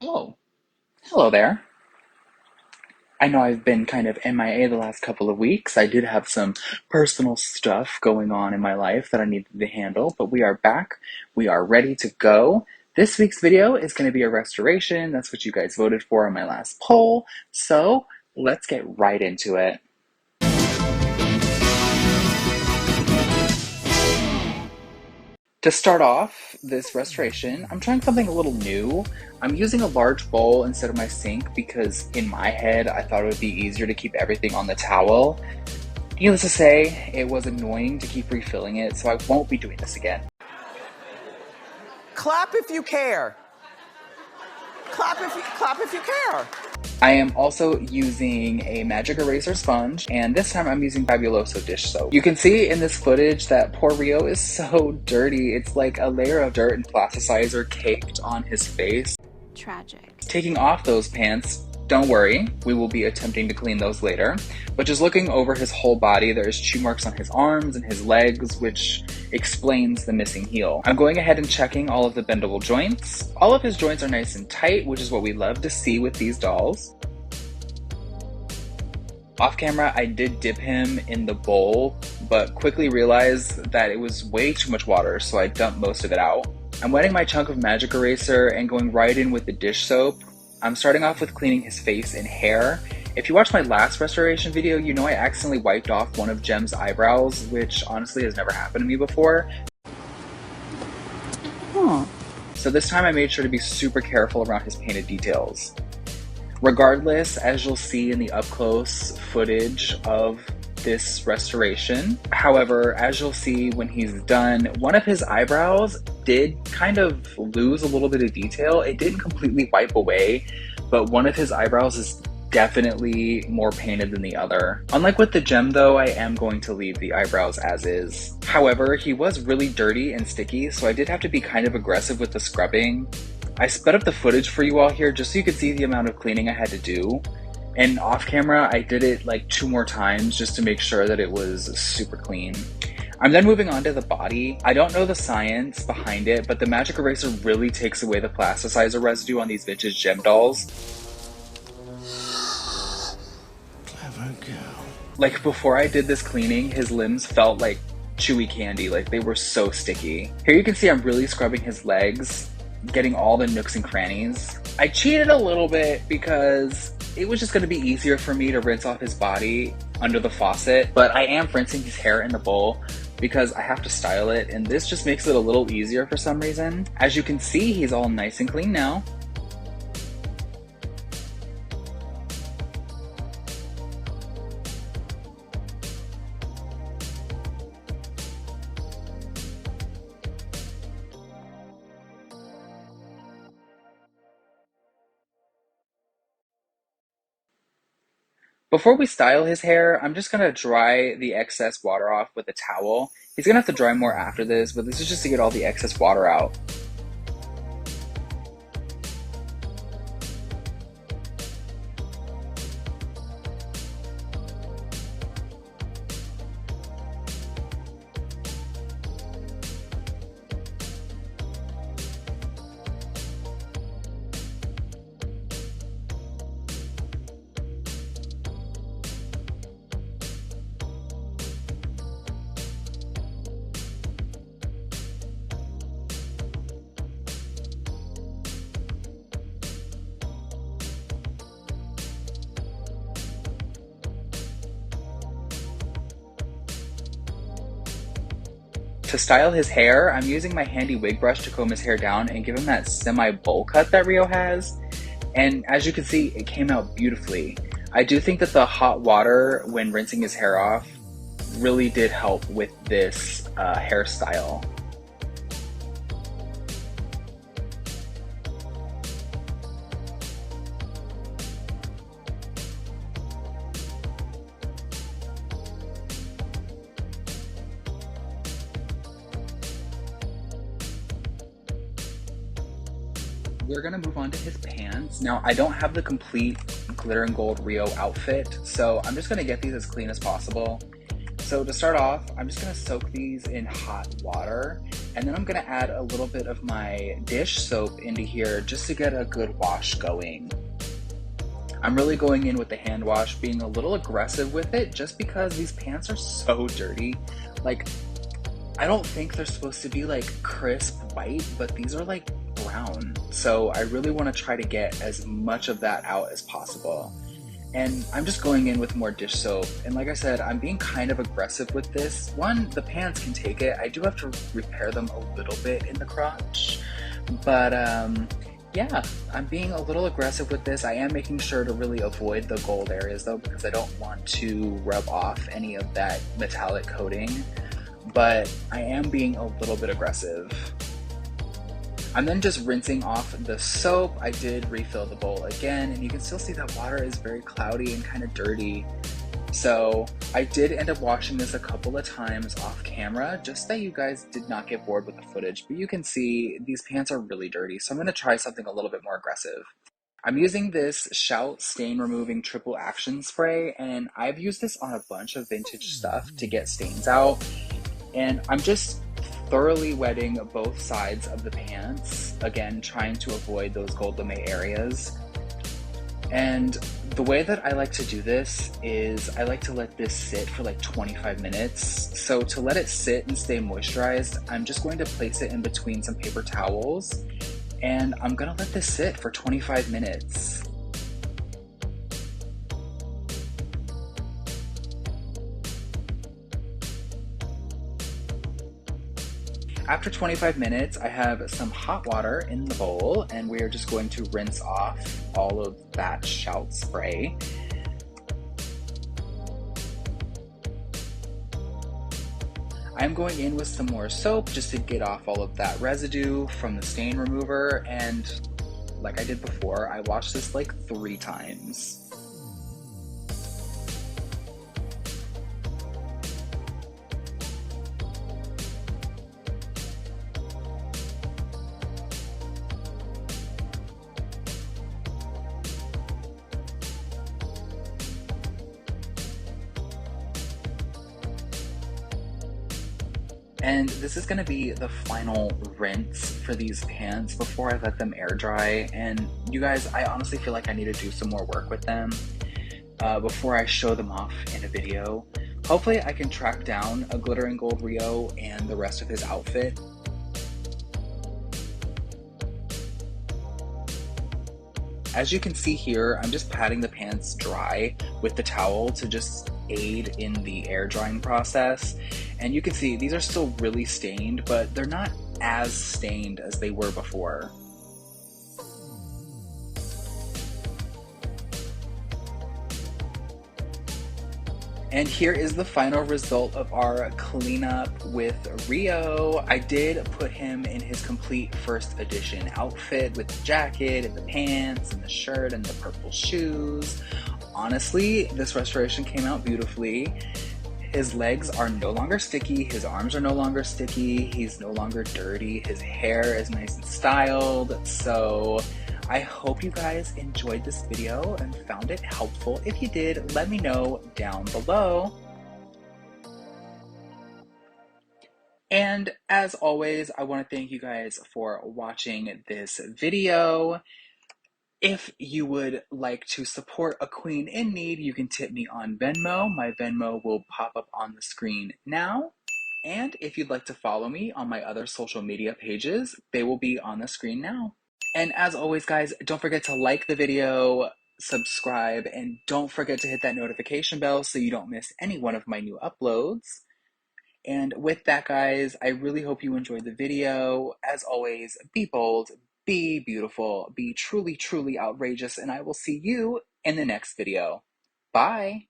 Oh, hello there. I know I've been kind of MIA the last couple of weeks. I did have some personal stuff going on in my life that I needed to handle, but we are back. We are ready to go. This week's video is going to be a restoration. That's what you guys voted for in my last poll. So let's get right into it. To start off this restoration, I'm trying something a little new. I'm using a large bowl instead of my sink because in my head, I thought it would be easier to keep everything on the towel. Needless to say, it was annoying to keep refilling it, so I won't be doing this again. Clap if you care. Clap if you care. I am also using a magic eraser sponge, and this time I'm using Fabuloso dish soap. You can see in this footage that poor Rio is so dirty. It's like a layer of dirt and plasticizer caked on his face. Tragic. Taking off those pants, don't worry, we will be attempting to clean those later. But just looking over his whole body, there's chew marks on his arms and his legs, which explains the missing heel. I'm going ahead and checking all of the bendable joints. All of his joints are nice and tight, which is what we love to see with these dolls. Off camera, I did dip him in the bowl, but quickly realized that it was way too much water, so I dumped most of it out. I'm wetting my chunk of magic eraser and going right in with the dish soap. I'm starting off with cleaning his face and hair. If you watched my last restoration video, you know I accidentally wiped off one of Jem's eyebrows, which honestly has never happened to me before. So this time I made sure to be super careful around his painted details. Regardless, as you'll see in the up-close footage of this restoration. However, as you'll see when he's done, one of his eyebrows did kind of lose a little bit of detail. It didn't completely wipe away, but one of his eyebrows is definitely more painted than the other. Unlike with the gem though, I am going to leave the eyebrows as is. However, he was really dirty and sticky, so I did have to be kind of aggressive with the scrubbing. I sped up the footage for you all here just so you could see the amount of cleaning I had to do. And off camera, I did it like 2 more times just to make sure that it was super clean. I'm then moving on to the body. I don't know the science behind it, but the magic eraser really takes away the plasticizer residue on these vintage gem dolls. Clever girl. Like before I did this cleaning, his limbs felt like chewy candy, like they were so sticky. Here you can see I'm really scrubbing his legs, getting all the nooks and crannies. I cheated a little bit because it was just going to be easier for me to rinse off his body under the faucet, but I am rinsing his hair in the bowl because I have to style it, and this just makes it a little easier for some reason. As you can see, he's all nice and clean now. Before we style his hair, I'm just gonna dry the excess water off with a towel. He's gonna have to dry more after this, but this is just to get all the excess water out. To style his hair, I'm using my handy wig brush to comb his hair down and give him that semi-bowl cut that Rio has. And as you can see, it came out beautifully. I do think that the hot water when rinsing his hair off really did help with this hairstyle. We're gonna move on to his pants. Now, I don't have the complete glitter and gold Rio outfit, so I'm just gonna get these as clean as possible. So to start off, I'm just gonna soak these in hot water, and then I'm gonna add a little bit of my dish soap into here just to get a good wash going. I'm really going in with the hand wash, being a little aggressive with it just because these pants are so dirty. Like, I don't think they're supposed to be like crisp white, but these are like brown. So I really want to try to get as much of that out as possible. And I'm just going in with more dish soap. And like I said, I'm being kind of aggressive with this. One, the pants can take it. I do have to repair them a little bit in the crotch. But yeah, I'm being a little aggressive with this. I am making sure to really avoid the gold areas though, because I don't want to rub off any of that metallic coating. But I am being a little bit aggressive. I'm then just rinsing off the soap. I did refill the bowl again, and you can still see that water is very cloudy and kind of dirty. So I did end up washing this a couple of times off camera, just that you guys did not get bored with the footage, but you can see these pants are really dirty. So I'm gonna try something a little bit more aggressive. I'm using this Shout Stain Removing Triple Action Spray, and I've used this on a bunch of vintage stuff to get stains out. And I'm just thoroughly wetting both sides of the pants, again, trying to avoid those gold lame areas. And the way that I like to do this is I like to let this sit for like 25 minutes. So to let it sit and stay moisturized, I'm just going to place it in between some paper towels, and I'm gonna let this sit for 25 minutes. After 25 minutes, I have some hot water in the bowl, and we are just going to rinse off all of that Shout spray. I'm going in with some more soap just to get off all of that residue from the stain remover, and like I did before, I washed this like 3 times. And this is gonna be the final rinse for these pants before I let them air dry. And you guys, I honestly feel like I need to do some more work with them before I show them off in a video. Hopefully I can track down a glittering gold Rio and the rest of his outfit. As you can see here, I'm just patting the pants dry with the towel to just aid in the air drying process. And you can see these are still really stained, but they're not as stained as they were before. And here is the final result of our cleanup with Rio. I did put him in his complete first edition outfit with the jacket and the pants and the shirt and the purple shoes. Honestly, this restoration came out beautifully. His legs are no longer sticky, his arms are no longer sticky, he's no longer dirty, his hair is nice and styled. So I hope you guys enjoyed this video and found it helpful. If you did, let me know down below. And as always, I want to thank you guys for watching this video. If you would like to support a queen in need, you can tip me on Venmo. My Venmo will pop up on the screen now. And if you'd like to follow me on my other social media pages, they will be on the screen now. And as always, guys, don't forget to like the video, subscribe, and don't forget to hit that notification bell so you don't miss any one of my new uploads. And with that, guys, I really hope you enjoyed the video. As always, be bold, be beautiful, be truly, truly outrageous, and I will see you in the next video. Bye!